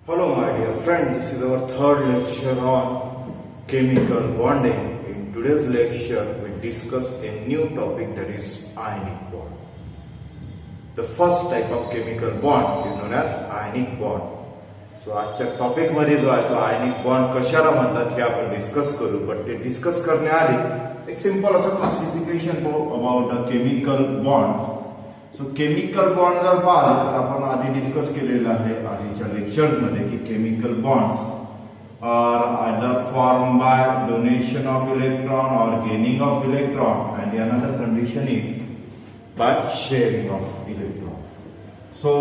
Hello my dear friend, this is our third lecture on chemical bonding. In today's lecture, we discuss a new topic, that is ionic bond. The first type of chemical bond is known as ionic bond. So आजच्या topic मध्ये जो आहे तो ionic bond कशाला म्हणतात हे आपण discuss करू. But ते डिस्कस करण्याआधी एक सिंपल असं classification about a chemical bond. So chemical bond जर पाहिलं तर आपण आधी डिस्कस केलेलं आहे आधीच्या लेक्चर्स मध्ये की chemical bonds are either form by donation of electron or gaining of electron and another condition is by sharing of electron. So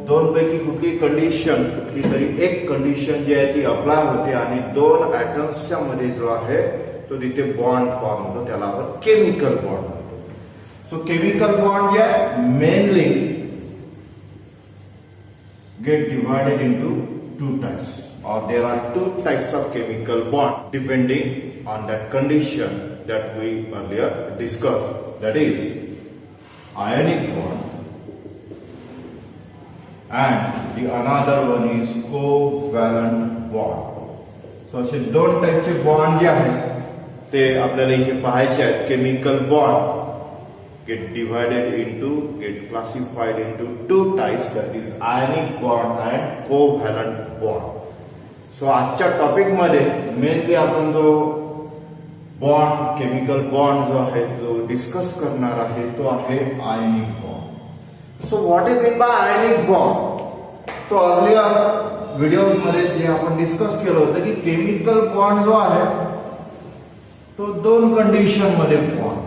दोन पैकी कुठली कंडिशन, कुठली तरी एक कंडिशन जी आहे ती अप्लाय होते आणि दोन ऍटम्सच्या मध्ये जो आहे तो तिथे बॉन्ड फॉर्म होतो, त्याला आपण केमिकल बॉन्ड म्हणतो. So chemical bond mainly get divided into two types, or there are two types of chemical bond depending on that condition that we earlier discussed. That is ionic bond and the another one is covalent bond. So असे दोन टाइपचे bond जे आहेत ते आपल्याला इथे पाहायचे आहेत. Chemical bond get classified into two types, that is ionic bond and covalent bond. So आजच्या topic मध्ये मेनली आपण जो बॉन्ड, केमिकल बॉन्ड जो आहे जो डिस्कस करणार आहे तो आहे ionic bond. So what is mean by ionic bond? So earlier videos मध्ये जे आपण डिस्कस केलं होतं की केमिकल बॉन्ड जो आहे तो दोन कंडिशन मध्ये फॉर्म.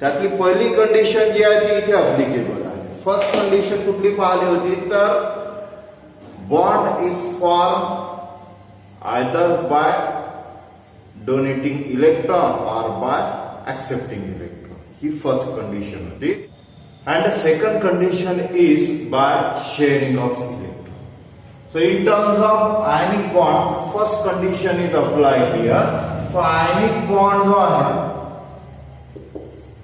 त्यातली पहिली कंडिशन जी आहे ती इथे अप्लिकेबल आहे. फर्स्ट कंडिशन कुठली पाहिली होती तर bond is form either by donating electron or by accepting electron. ही फर्स्ट कंडिशन होती. And the second condition is by sharing of electron. So in terms of ionic bond first condition is applied here. So ionic bond जो आहे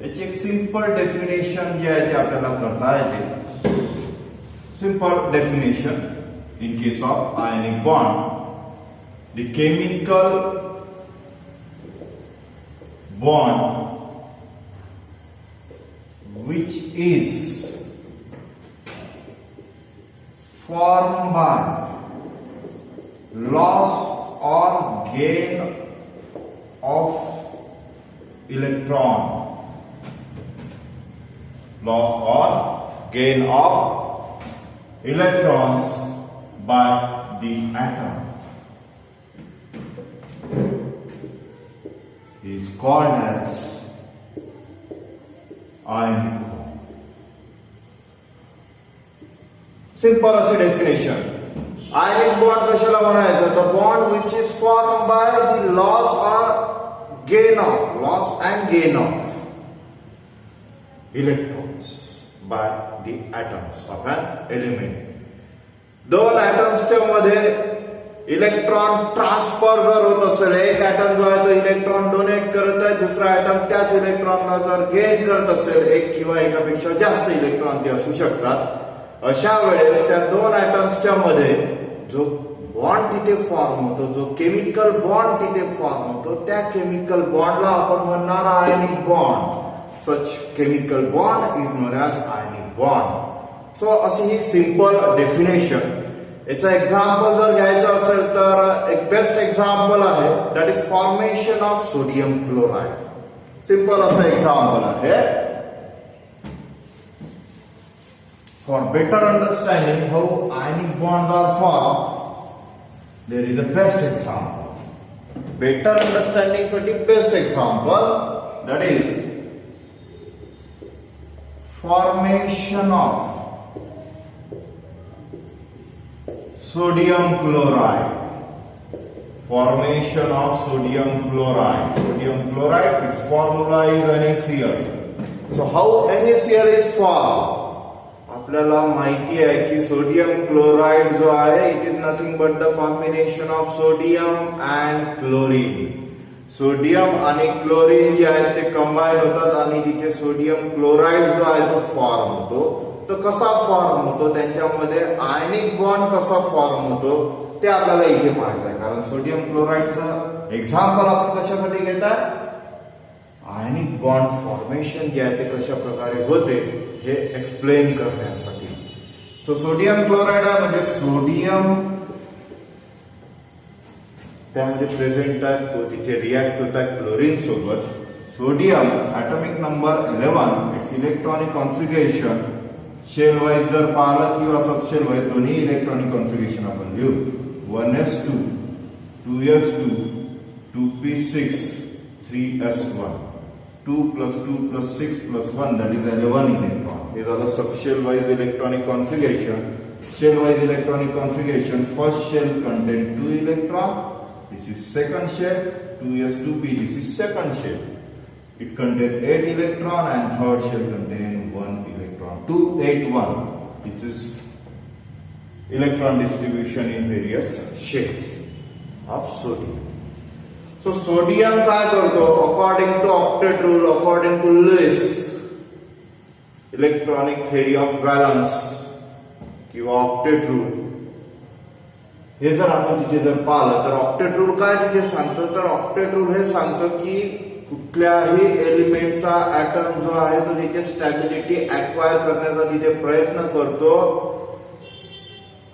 याची एक simple definition जी आहे ते आपल्याला करता येते. Simple definition in case of ionic bond, the chemical bond which is formed by loss or gain of electron, loss or gain of electrons by the atom is called as ionic bond. Simple as a definition. Ionic bond कशाला म्हणायचं? The bond which is formed by the loss or gain of electrons by the atoms of an element. दोन atoms मध्ये electron transfer जर होत असेल, एक atom जो आहे तो इलेक्ट्रॉन डोनेट करत आहे, दुसरा ॲटम त्याच इलेक्ट्रॉनला जर गेन करत असेल, एक किंवा एकापेक्षा जास्त इलेक्ट्रॉन ते असू शकतात, अशा वेळेस त्या दोन ॲटम्सच्या मध्ये जो बॉन्ड तिथे फॉर्म होतो, जो केमिकल बॉन्ड तिथे फॉर्म होतो, त्या केमिकल बॉन्डला आपण म्हणणार ionic bond. Such chemical bond is known as ionic bond. So अशी ही सिंपल डेफिनेशन. याचा एक्झाम्पल जर घ्यायचं असेल तर एक बेस्ट एक्झाम्पल आहे, that is formation of sodium chloride. Simple असं एक्झाम्पल आहे. For better understanding how ionic bond are form, there is a best example. Better understanding साठी best example, that is formation of sodium chloride. Formation of sodium chloride. Sodium chloride, its formula is NaCl. So how NaCl is formed? आपल्याला माहिती आहे की sodium chloride जो आहे it is nothing but the combination of sodium and chlorine. Sodium आणि chlorine जे आहेत ते combine होतात आणि तिथे सोडियम क्लोराइड जो आहे तो फॉर्म होतो. तर कसा फॉर्म होतो, त्यांच्यामध्ये आयनिक बॉन्ड कसा फॉर्म होतो ते आपल्याला इथे पाहायचं आहे. कारण सोडियम क्लोराईडचं एक्झाम्पल आपण कशासाठी घेताय, आयनिक बॉन्ड फॉर्मेशन जे आहे ते कशा प्रकारे होते हे एक्सप्लेन करण्यासाठी. सो सोडियम क्लोराईड म्हणजे सोडियम त्यामध्ये प्रेझेंट आहे, तो तिथे रिॲक्ट होत आहे क्लोरीन सोबत. Sodium atomic number 11, it's electronic configuration shell wise जर पाहिलं किंवा सबशेल वाईज दोन्ही इलेक्ट्रॉनिक कॉन्फिगरेशन आपण लिहू. 1s2, 2s2, 2p6, 3s1, 2 plus 2 plus 6 plus 1, that is 11 electron. These are the subshell wise electronic configuration. Shell wise electronic configuration, first shell contain 2 electron, this is second shell, 2s2p, this is second shell. It contains 8 electron and third shell contains 1 electron. 2, 8, 1. This is electron distribution in various shells of sodium. So sodium काय करतो, according to octet rule, according to Lewis electronic theory of valence किंवा octet rule, हे जर आपण तिथे जर पाहिलं तर ऑक्टेट रूल काय तिथे सांगतो, तर ऑक्टेट रूल हे सांगतो की कुठल्याही एलिमेंटचा ऍटम जो आहे तो तिथे स्टॅबिलिटी अक्वायर करण्याचा तिथे प्रयत्न करतो.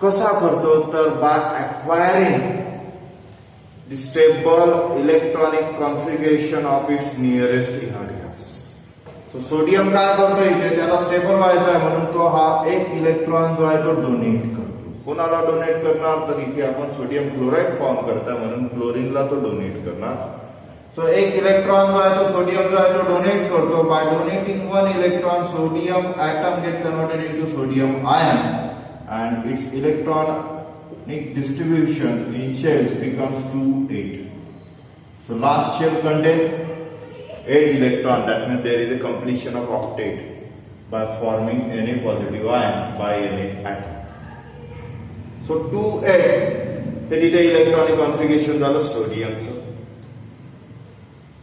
कसा करतो, तर by acquiring the stable electronic configuration of its nearest inert gas. So sodium काय करतो इथे, त्याला स्टेबल व्हायचा आहे म्हणून तो हा एक इलेक्ट्रॉन जो आहे तो डोनेट करतो. कोणाला डोनेट करणार, तर इथे आपण सोडियम क्लोराईड फॉर्म करता म्हणून क्लोरीनला तो डोनेट करणार. सो एक इलेक्ट्रॉन जो आहे तो सोडियम जो आहे तो डोनेट करतो. By donating 1 electron sodium atom get converted into sodium ion and its electron distribution in shells becomes 2, 8. So last shell contains 8 electron. That means there is a completion of octet by forming Na positive ion by Na atom. So 2, 8 हे तिथे electronic configuration झालं सोडियमचं.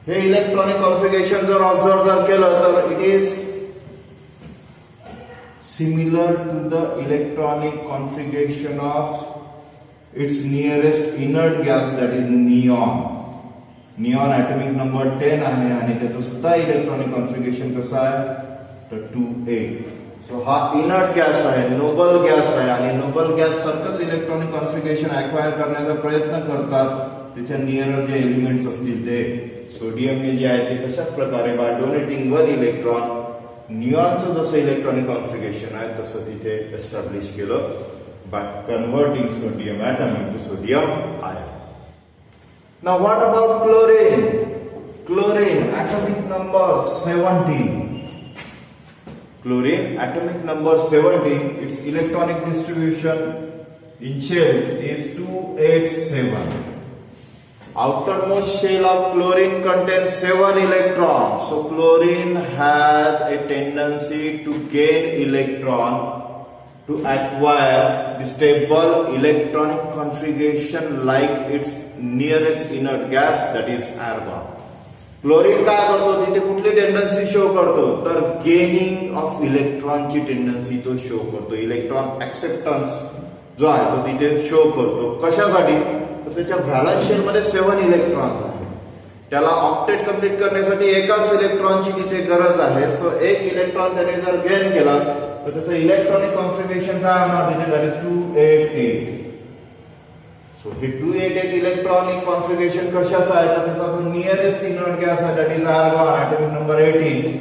हे electronic configuration जर observe जर केलं तर it is similar to the electronic configuration of its nearest inert gas, that is neon. Neon atomic number 10 आहे आणि त्याचं सुद्धा इलेक्ट्रॉनिक कॉन्फिगरेशन कसं आहे, तर 2, 8. सो हा इनर्ट गॅस आहे, नोबल गॅस आहे आणि नोबल गॅस सारखंच इलेक्ट्रॉनिक कॉन्फिगरेशन अक्वायर करण्याचा प्रयत्न करतात त्याच्या नियर जे एलिमेंट्स असतील ते. सोडियम जे आहे ते कशा प्रकारे बाय डोनेटिंग 1 इलेक्ट्रॉन निऑनचं जसं इलेक्ट्रॉनिक कॉन्फिगरेशन आहे तसं तिथे एस्टॅब्लिश केलं by converting sodium atom into sodium ion. Now what about chlorine? Chlorine atomic number 17. Chlorine atomic number 17, its electronic distribution in shells is 2, 8, 7. Outermost shell of chlorine contains 7 electrons. So chlorine has a tendency to gain electron to acquire the stable electronic configuration like its nearest inert gas, that is argon. Chlorine काय करतो, तिथे कुठली tendency show करतो, तर gaining of इलेक्ट्रॉनची tendency तो show करतो. Electron acceptance जो आहे तो तिथे शो करतो. कशासाठी, तर त्याच्या व्हॅलन्स शेल मध्ये 7 इलेक्ट्रॉन्स आहेत. त्याला ऑक्टेट कंप्लीट करण्यासाठी एकाच इलेक्ट्रॉनची तिथे गरज आहे. सो एक इलेक्ट्रॉन त्याने जर गेन केला तर त्याचं इलेक्ट्रॉनिक कॉन्फिगरेशन काय होणार तिथे, दॅट इज 2, 8, 8. सो हे 2, 8, 8 इलेक्ट्रॉनिक कॉन्फिगरेशन कशाचं आहे, तर त्याचा जो नियरेस्ट इनर्ट गॅस आहे that is argon atomic number 18,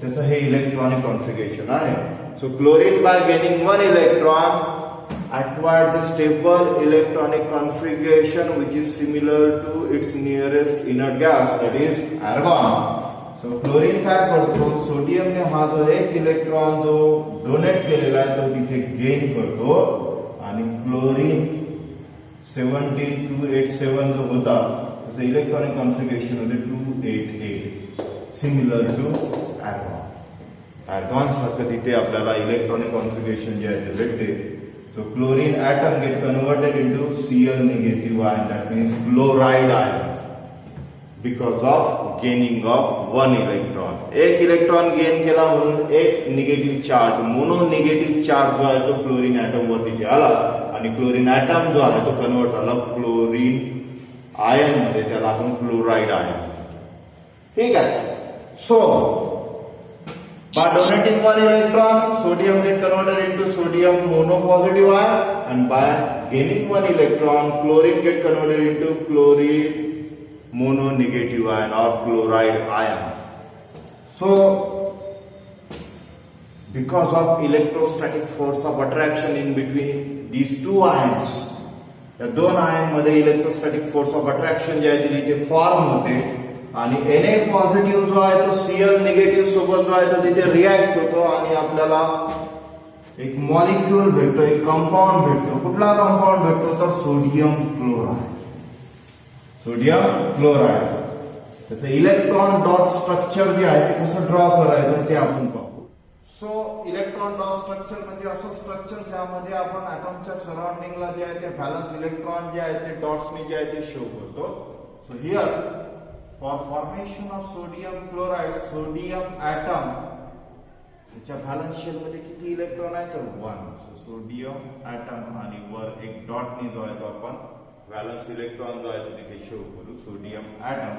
त्याचं हे इलेक्ट्रॉनिक कॉन्फिगरेशन आहे. So chlorine by gaining 1 electron acquires a stable electronic configuration which is similar to its nearest inert gas, that is argon. So chlorine काय करतो, सोडियमने हा जो एक electron जो donate केलेला आहे तो तिथे गेन करतो आणि क्लोरीन 17287 जो होता त्याचं इलेक्ट्रॉनिक कॉन्फिगरेशन होते 288, सिमिलर टू आर्गॉन. आर्गॉन सारखं तिथे आपल्याला इलेक्ट्रॉनिक कॉन्फिगरेशन जे आहे ते भेटते. So chlorine atom get converted into Cl negative ion, that means chloride ion, because of gaining of one electron. एक इलेक्ट्रॉन गेन केला म्हणून एक negative charge, mono negative charge जो आहे तो क्लोरीन ऍटम वरती तिथे आला आणि क्लोरीन ऍटम जो आहे तो कन्वर्ट झाला क्लोरीन आयन मध्ये, त्याला आपण क्लोराइड आयन. ठीक आहे. सो by donating one electron, sodium get converted into sodium monopositive ion, and by gaining one electron, chlorine get converted into chlorine mononegative ion or chloride ion. So because of electrostatic force of attraction in between these two ions, या दोन ion मध्ये electrostatic force of attraction जे आहे ते तिथे form होते आणि Na positive जो आहे तो Cl निगेटिव्ह सोबत जो आहे तो तिथे रिॲक्ट होतो आणि आपल्याला एक मॉलिक्यूल भेटतो, एक कंपाऊंड भेटतो. कुठला कंपाऊंड भेटतो तर सोडियम क्लोराइड. Sodium chloride. त्याचं इलेक्ट्रॉन डॉट स्ट्रक्चर जे आहे ते कसं ड्रॉ करायचं ते आपण पाहू. सो इलेक्ट्रॉन डॉट स्ट्रक्चर म्हणजे असं स्ट्रक्चर ज्यामध्ये आपण ऍटमच्या सराउंडिंगला जे आहे ते व्हॅलन्स इलेक्ट्रॉन जे आहे ते डॉट्सनी जे आहे ते शो करतो. So here for formation of sodium chloride, sodium atom त्याच्या व्हॅलन्स शेल मध्ये किती इलेक्ट्रॉन आहे तर 1. सो सोडियम ऍटम आणि वर एक डॉटनी जो आहे तो आपण व्हॅलन्स इलेक्ट्रॉन जो आहे तो तिथे शो करू. सोडियम ऍटम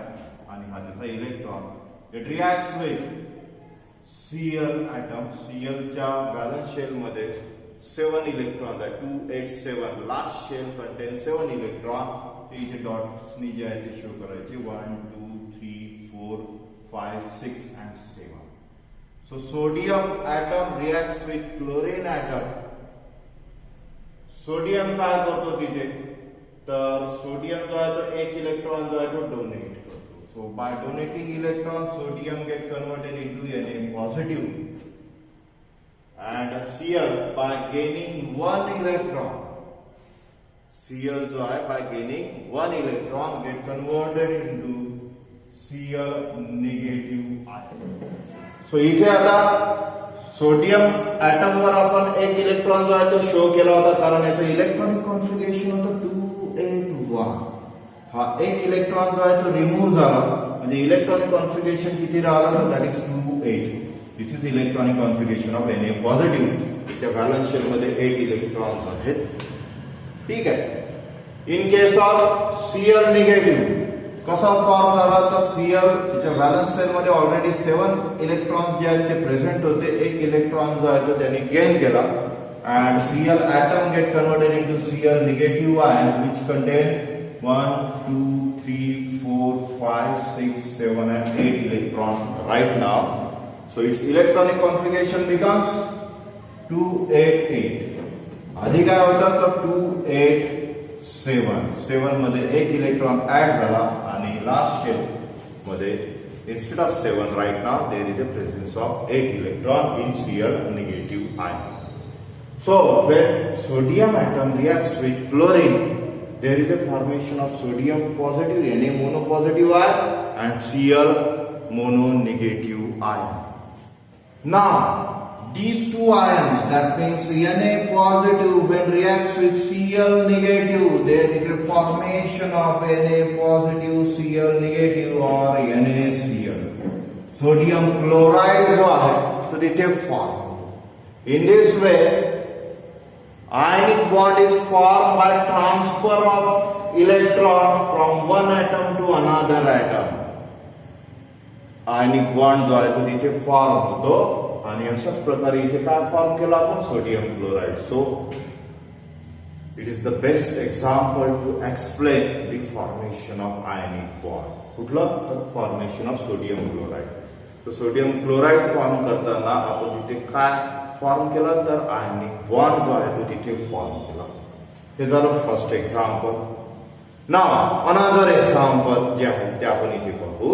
आणि हा त्याचा electron. It reacts with Cl atom. Cl च्या व्हॅलन्स शेल मध्ये 7 इलेक्ट्रॉन आहे, 287. Last shell contain 7 electron. इथे डॉट्स नी जे आहे ते शो करायचे 1 2 3 4 5 6 and 7. So sodium atom reacts with chlorine atom. Sodium काय करतो तिथे तर सोडियम जो आहे तो एक इलेक्ट्रॉन जो आहे तो donate. So by donating electron, sodium get converted into Na positive, and Cl by gaining one electron, Cl जो है by gaining one electron get converted into Cl negative ion. So इथे आता सोडियम एटम वर आपण एक electron जो आहे तो show केला होता कारण याचं इलेक्ट्रॉनिक कॉन्फिगरेशन होतं 281. हा एक इलेक्ट्रॉन जो आहे तो रिमूव्ह झाला म्हणजे इलेक्ट्रॉनिक कॉन्फिगरेशन किती राहिलं तर that is 28. This is electronic configuration of Na positive. त्या व्हॅलन्स शेल मध्ये 8 इलेक्ट्रॉन्स आहेत. ठीक आहे. In case of Cl negative कसा फॉर्म झाला तर Cl त्याच्या व्हॅलन्स शेल मध्ये ऑलरेडी 7 इलेक्ट्रॉन जे आहेत ते प्रेझेंट होते. एक इलेक्ट्रॉन जो आहे तो त्यांनी गेन केला and Cl atom get converted into Cl negative ion which contain 1 2 3 4 5 6 7 and 8 electron right now. So its electronic configuration becomes 288. आधी काय होतं तर 287. 7 मध्ये एक इलेक्ट्रॉन ऍड झाला आणि लास्ट शेल मध्ये instead of 7 right now there is a presence of 8 electron in Cl negative ion. So when sodium atom reacts with chlorine, there is a formation of sodium positive Na monopositive ion and Cl mononegative ion. Now these two ions, that means Na positive when reacts with Cl negative, there is a formation of Na positive Cl negative or NaCl. Sodium chloride जो आहे तो तिथे form. In this way ionic bond is formed by transfer of electron from one atom to another atom. Ionic bond जो आहे तो तिथे form होतो आणि अशाच प्रकारे इथे काय फॉर्म केला आपण sodium chloride. So it is the best example to explain the formation of ionic bond. कुठलं तर फॉर्मेशन ऑफ सोडियम क्लोराइड. तर सोडियम क्लोराइड फॉर्म करताना आपण तिथे काय फॉर्म केला तर आयनिक बॉन्ड जो आहे तो तिथे फॉर्म केला. हे झालं फर्स्ट एक्झाम्पल. नाव अनदर एक्झाम्पल जे आहे ते आपण इथे पाहू.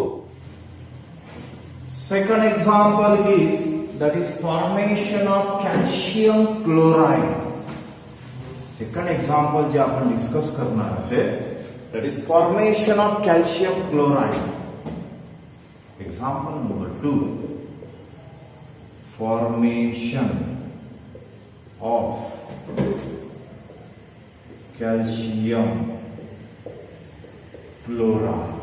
Second example is that is formation of calcium chloride. Second example जे आपण डिस्कस करणार आहे that is formation of calcium chloride. Example number 2, formation of calcium chloride.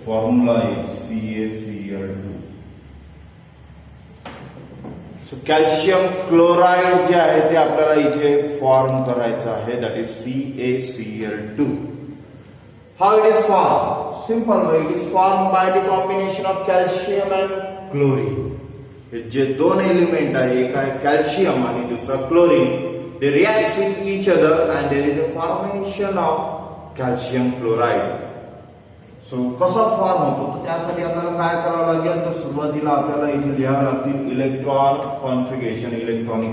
Formula is CaCl2. So calcium chloride जे आहे ते आपल्याला इथे फॉर्म करायचं आहे, that is CaCl2. How it is form? Simple way, it is form by the combination of calcium and chlorine. हे जे दोन एलिमेंट आहे, एक आहे कॅल्शियम आणि दुसरा chlorine, they react with each other and there is a formation of calcium chloride. So कसा form होतो? तर त्यासाठी आपल्याला काय करावं लागेल, तर सुरुवातीला आपल्याला इथे लिहावं लागतील electronic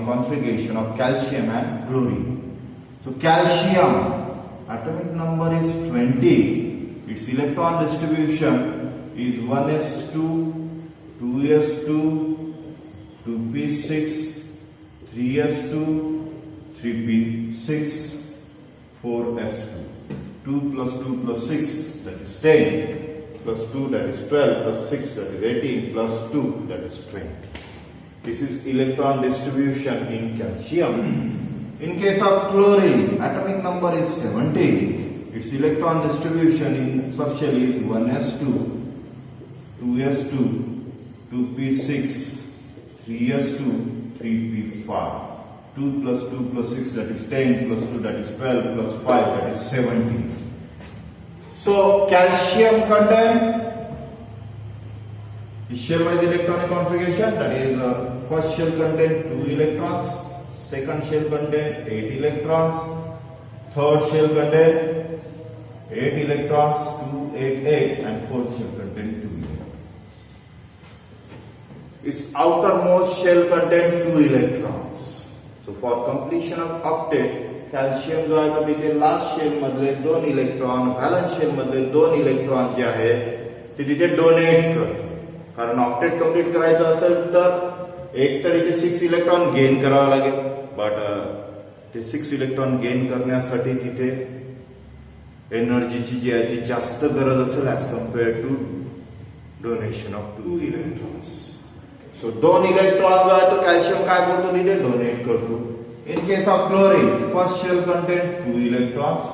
configuration of calcium and chlorine. So calcium atomic number is 20. Its electron distribution is 1s2, 2s2, 2p6, 3s2, 3p6, 4s2. 2 plus 2 plus 6, that is 10, plus 2, that is 12, plus 6, that is 18, plus 2, that is 20. This is electron distribution in calcium. In case of chlorine, atomic number is 17. Its electron distribution in subshell is 1s2, 2s2, 2p6, 3s2, 3p5. 2 plus 2 plus 6, that is 10, plus 2, that is 12, plus 5, that is 17. So calcium contain is shell with electronic configuration, that is first shell contain 2 electrons, second shell contain 8 electrons, third shell contain 8 electrons, 2, 8, 8, and fourth shell contain 2 electrons. Its outermost shell contain 2 electrons. So for completion of octet, calcium जो आहे तो तिथे last shell मधले 2 electron, valence shell मधले 2 electron जे आहे ते तिथे donate करतो. कारण ऑक्टेट कंप्लीट करायचं असेल तर एक तर इथे 6 इलेक्ट्रॉन गेन करावं लागेल, बट ते 6 इलेक्ट्रॉन गेन करण्यासाठी तिथे एनर्जीची जी आहे ती जास्त गरज असेल as compared to donation of 2 electrons. So 2 electron जो आहे तो कॅल्शियम काय करतो, तिथे डोनेट करतो. In case of chlorine, first shell contain 2 electrons,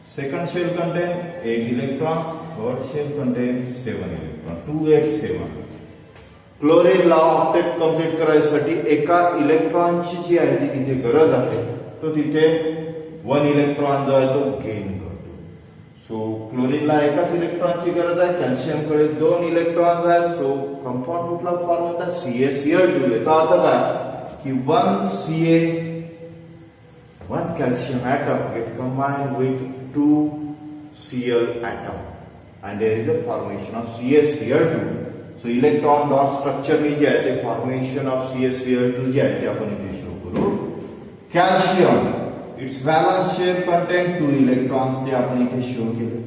second shell contain 8 electrons, third shell contain 7 electrons, 2, 8, 7. Chlorine La octet complete करायसाठी एका इलेक्ट्रॉनची जी आहे ती तिथे गरज आहे, तो तिथे 1 इलेक्ट्रॉन जो आहे तो गेन करतो. सो क्लोरीनला एकाच इलेक्ट्रॉनची गरज आहे, कॅल्शियम कडे 2 इलेक्ट्रॉन्स आहेत. सो कंपाऊंड कुठला फॉर्म होता, CaCl2. याचा अर्थ काय कि 1 calcium atom get combined with 2 Cl atom and there is a formation of CaCl2. So electron dot structure में जे आहे ते formation of CaCl2 जे आहे ते आपण इथे शो करू. Calcium its valence shell contain 2 electrons ते आपण इथे शो केले.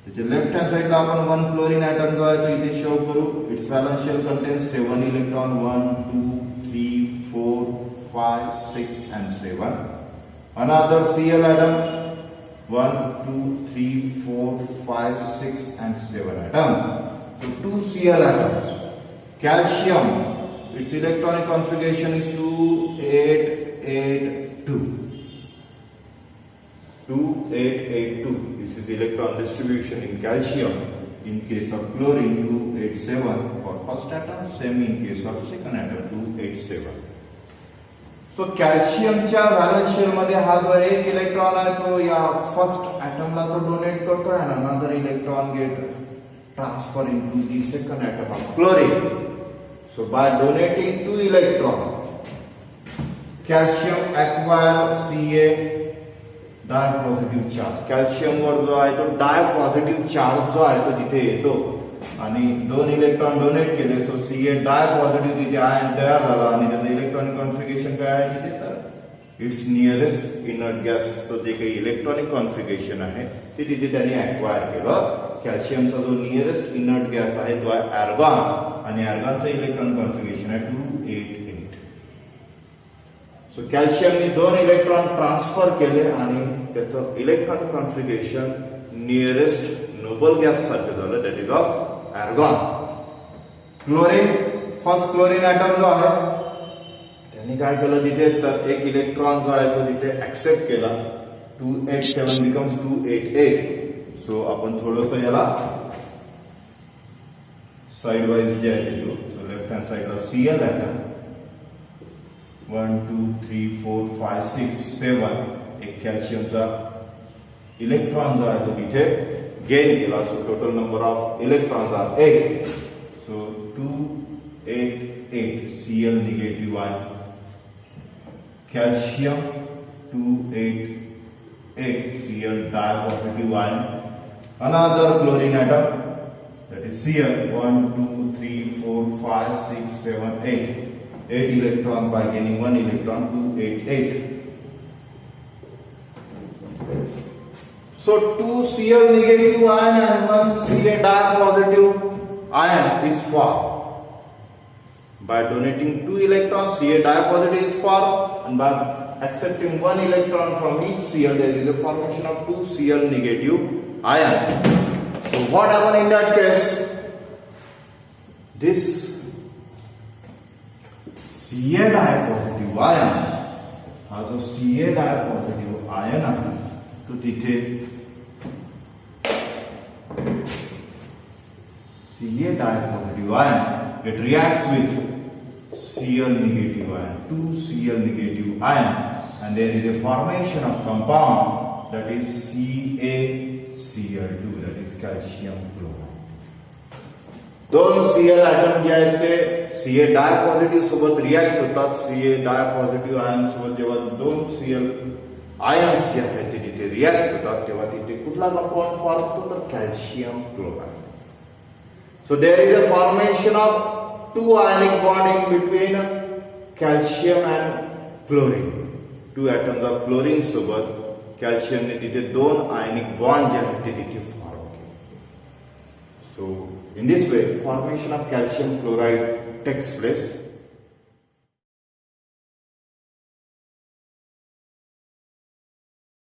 त्याच्या लेफ्ट हँड साइडला आपण 1 क्लोरीन atom जो आहे तो इथे शो करू. Its valence shell contains 7 electron, 1, 2, 3, 4, 5, 6 and 7. Another Cl atom, 1, 2, 3, 4, 5, 6 and 7 atoms. So 2 Cl atoms. Calcium, its electronic configuration is 2, 8, 8, 2. 2, 8, 8, 2. This is the electron distribution in calcium. In case of chlorine, 2, 8, 7 for first atom, same in case of second atom, 2, 8, 7. So कॅल्शियमच्या valence shell मध्ये हा जो एक electron आहे तो या first ॲटमला तो donate करतोय आणि another electron get transfer into the second atom of chlorine. So by donating 2 electron, calcium acquire Ca di positive charge. Calcium वर जो आहे तो डाय पॉझिटिव्ह चार्ज जो आहे तो तिथे येतो आणि 2 इलेक्ट्रॉन डोनेट केले. सो Ca डाय पॉझिटिव्ह तिथे आयन तयार झाला आणि त्याचं इलेक्ट्रॉनिक कॉन्फिगरेशन काय आहे तिथे, तर इट्स नियरेस्ट इनर्ट गॅस. तो जे काही इलेक्ट्रॉनिक कॉन्फिगरेशन आहे ते तिथे त्यांनी ऍक्वायर केलं. कॅल्शियमचा जो नियरेस्ट इनर्ट गॅस आहे तो आहे आर्गॉन आणि आर्गॉनचं इलेक्ट्रॉनिक कॉन्फिगरेशन आहे 288. सो कॅल्शियमने 2 इलेक्ट्रॉन ट्रान्सफर केले आणि त्याचं electronic configuration nearest noble gas सारखं झालं, that is of argon. Chlorine, first chlorine atom जो आहे त्यांनी काय केलं तिथे, तर एक इलेक्ट्रॉन जो आहे तो तिथे ऍक्सेप्ट केला. 287 बिकम्स 288. सो आपण थोडंसं याला साइड वाइज जे आहे ते घेऊ. सो लेफ्ट हँड साइडला Cl ॲटम 1 2 3 4 5 6 7 एक कॅल्शियमचा इलेक्ट्रॉन जो आहे तो तिथे गेन केला. So total number of electrons are 8. So 2 8 8 Cl negative आहे. कॅल्शियम 2 8 8 Cl डाय पॉझिटिव्ह आहे. Another chlorine atom, that is Cl, 1 2 3 4 5 6 7 8 8 electron by gaining 1 electron, 2 8 8. So 2 Cl negative ion and 1 Ca dark positive ion is formed. By donating 2 electrons, Ca dark positive is formed, and by accepting 1 electron from each Cl, there is a formation of 2 Cl negative ion. So what happened in that case? This Ca positive ion हा जो Ca positive ion आहे तो तिथे Ca positive ion, it reacts with Cl negative ion, 2 Cl negative ion, and there is a formation of compound that is CaCl2, that is calcium chloride. दोन Cl atom जे आहेत ते Ca डायपॉझिटिव्ह सोबत react होतात. Ca डायपॉझिटिव्ह ion सोबत जेव्हा दोन Cl ions जे आहेत ते तिथे रिॲक्ट होतात तेव्हा तिथे कुठला कंपाऊंड फॉर्म होतो तर calcium chloride. So there is a formation of two ionic bond in between calcium and chlorine. Two atoms of chlorine सोबत कॅल्शियम ने तिथे दोन आयनिक बॉन्ड जे आहेत ते तिथे फॉर्म केले. So in this way formation of calcium chloride takes place.